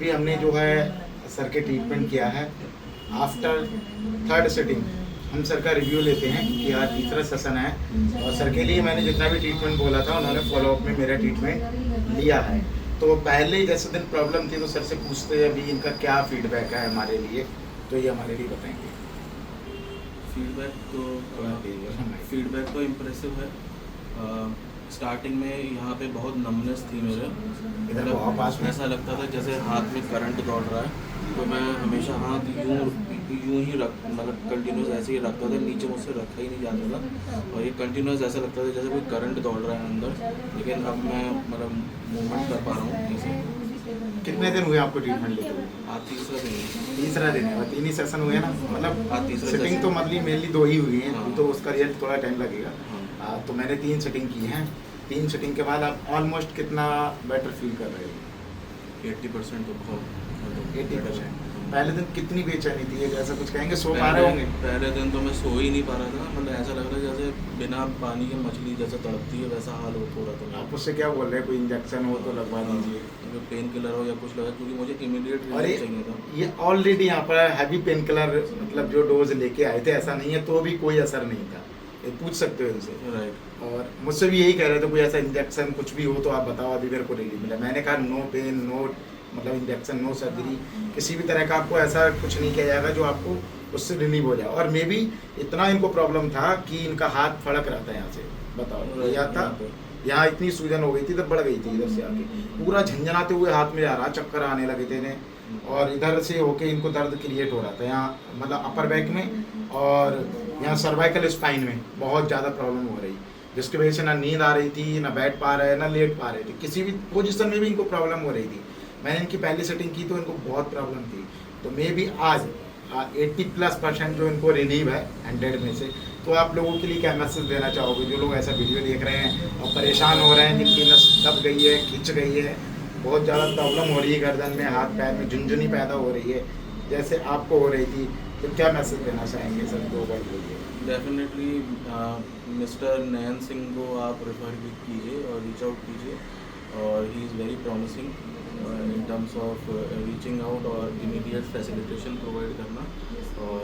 अभी हमने जो है सर के ट्रीटमेंट किया है। आफ्टर थर्ड सिटिंग हम सर का रिव्यू लेते हैं कि आज तीसरा सेशन है, और सर के लिए मैंने जितना भी ट्रीटमेंट बोला था उन्होंने फॉलोअप में मेरा ट्रीटमेंट लिया है। तो पहले जैसे दिन प्रॉब्लम थी तो सर से पूछते हैं अभी इनका क्या फीडबैक है हमारे लिए, तो ये हमारे लिए बताएंगे। फीडबैक तो इम्प्रेसिव है। स्टार्टिंग में यहाँ पे बहुत नमनेस थी मेरे, मतलब ऐसा लगता था जैसे हाथ में करंट दौड़ रहा है। तो मैं हमेशा हाथ यूँ ही मतलब कंटिन्यूस ऐसे ही रखता था, नीचे मुझसे रखा ही नहीं जाता था, और ये कंटिन्यूस ऐसा लगता था जैसे कोई करंट दौड़ रहा है अंदर। लेकिन अब मैं मतलब मूवमेंट कर पा रहा हूँ ऐसे। कितने दिन हुए आपको ट्रीटमेंट लेते हुए? आज तीसरा दिन है, और 3 ही सेशन हुए ना, मतलब सिटिंग तो मतलब मेनली 2 ही हुई हैं। हाँ। तो उसका रिजल्ट थोड़ा टाइम लगेगा। हाँ। तो मैंने 3 सिटिंग की हैं। 3 सिटिंग के बाद आप ऑलमोस्ट कितना बेटर फील कर रहे हो? 80% तो बहुत 80%। पहले दिन कितनी बेचैनी थी, ऐसा कुछ कहेंगे? सो पा रहे होंगे? पहले दिन तो मैं सो ही नहीं पा रहा था, मतलब ऐसा लग रहा था जैसे बिना पानी के मछली जैसे तड़पती है, वैसा हाल हो रहा था। आप उससे क्या बोल रहे हैं? कोई इंजेक्शन हो तो लगवा दीजिए, पेन किलर हो या कुछ लगा, क्योंकि मुझे इमीडिएट अरे रिलीफ चाहिए था। ये ऑलरेडी यहाँ पर हैवी पेन किलर मतलब जो डोज लेके आए थे, ऐसा नहीं है तो भी कोई असर नहीं था। ये पूछ सकते हो इनसे। राइट। और मुझसे भी यही कह रहे थे कोई ऐसा इंजेक्शन कुछ भी हो तो आप बताओ, अभी मेरे को रिलीफ मिला। मैंने कहा नो पेन, नो मतलब इंजेक्शन, नो सर्जरी, किसी भी तरह का आपको ऐसा कुछ नहीं किया जाएगा जो आपको उससे रिलीव हो जाए। और मे भी इतना इनको प्रॉब्लम था कि इनका हाथ फड़क रहा था यहाँ से, बताओ यह था, यहाँ इतनी सूजन हो गई थी, इधर बढ़ गई थी, इधर से आके पूरा झंझनाते हुए हाथ में जा रहा, चक्कर आने लगे थे इन्हें, और इधर से होके इनको दर्द क्रिएट हो रहा था यहाँ, मतलब अपर बैक में और यहाँ सर्वाइकल स्पाइन में बहुत ज़्यादा प्रॉब्लम हो रही, जिसकी वजह से ना नींद आ रही थी, ना बैठ पा रहे, ना लेट पा रहे थे, किसी भी पोजीशन में भी इनको प्रॉब्लम हो रही थी। मैंने इनकी पहली सेटिंग की तो इनको बहुत प्रॉब्लम थी। तो मे भी आज 80+% जो इनको रिलीव है 100 में से। तो आप लोगों के लिए क्या मैसेज देना चाहोगे जो लोग ऐसा वीडियो देख रहे हैं और परेशान हो रहे हैं, जिनकी नस दब गई है, खिंच गई है, बहुत ज़्यादा प्रॉब्लम हो रही है गर्दन में, हाथ पैर में झुनझुनी पैदा हो रही है जैसे आपको हो रही थी, तो क्या मैसेज देना चाहेंगे सर? 2 वर्ड बोलिए। डेफिनेटली मिस्टर नयन सिंह को आप रेफर कीजिए और रीच आउट कीजिए, और he is very promising in terms of reaching out और इमीडिएट फैसिलिटेशन प्रोवाइड करना, और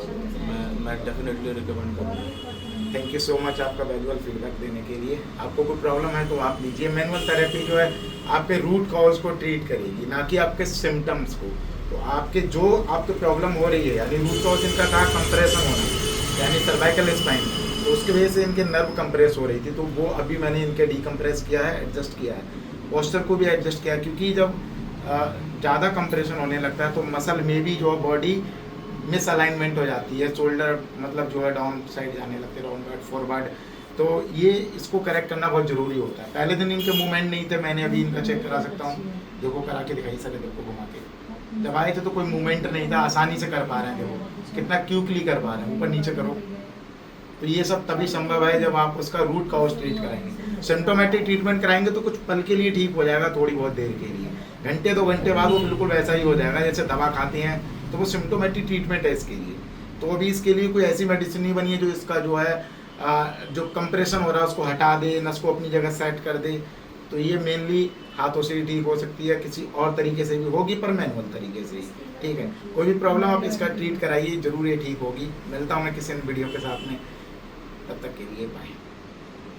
मैं डेफिनेटली रिकमेंड करूँगा। थैंक यू सो मच आपका वैल्यूबल फीडबैक देने के लिए। आपको कोई प्रॉब्लम है तो आप लीजिए। मैनुअल थेरेपी जो है आपके रूट कॉज को ट्रीट करेगी, ना कि आपके सिम्टम्स को। तो आपके जो आपको प्रॉब्लम हो रही है, यानी रूट कॉज इनका था कंप्रेशन होना, यानी सर्वाइकल स्पाइन, तो उसकी वजह से इनके नर्व कंप्रेस हो रही थी, तो वो अभी मैंने इनके डीकम्प्रेस किया है, एडजस्ट किया है, पोस्चर को भी एडजस्ट किया है, क्योंकि जब ज़्यादा कंप्रेशन होने लगता है तो मसल में भी जो बॉडी मिसअलाइनमेंट हो जाती है, शोल्डर मतलब जो है डाउन साइड जाने लगते हैं, डाउनवर्ड फॉरवर्ड, तो ये इसको करेक्ट करना बहुत ज़रूरी होता है। पहले दिन इनके मूवमेंट नहीं थे, मैंने अभी इनका चेक करा सकता हूँ, देखो करा के दिखाई सके, देखो घुमा के। जब आए थे तो कोई मूवमेंट नहीं था, आसानी से कर पा रहे हैं, देखो कितना क्यूकली कर पा रहे हैं, ऊपर नीचे करो। तो ये सब तभी संभव है जब आप उसका रूट कॉज ट्रीट कराएंगे। सिम्टोमेटिक ट्रीटमेंट कराएंगे तो कुछ पल के लिए ठीक हो जाएगा, थोड़ी बहुत देर के लिए, घंटे 2 घंटे बाद वो बिल्कुल वैसा ही हो जाएगा जैसे दवा खाते हैं, तो वो सिम्टोमेटिक ट्रीटमेंट है इसके लिए। तो अभी इसके लिए कोई ऐसी मेडिसिन नहीं बनी है जो इसका जो है जो कंप्रेशन हो रहा है उसको हटा दे, नस को अपनी जगह सेट कर दे। तो ये मेनली हाथों से ही ठीक हो सकती है, किसी और तरीके से भी होगी, पर मैनुअल तरीके से ही, ठीक है। कोई भी प्रॉब्लम आप इसका ट्रीट कराइए, जरूर ये ठीक होगी। मिलता हूँ मैं किसी वीडियो के साथ में, तब तक के लिए बाय।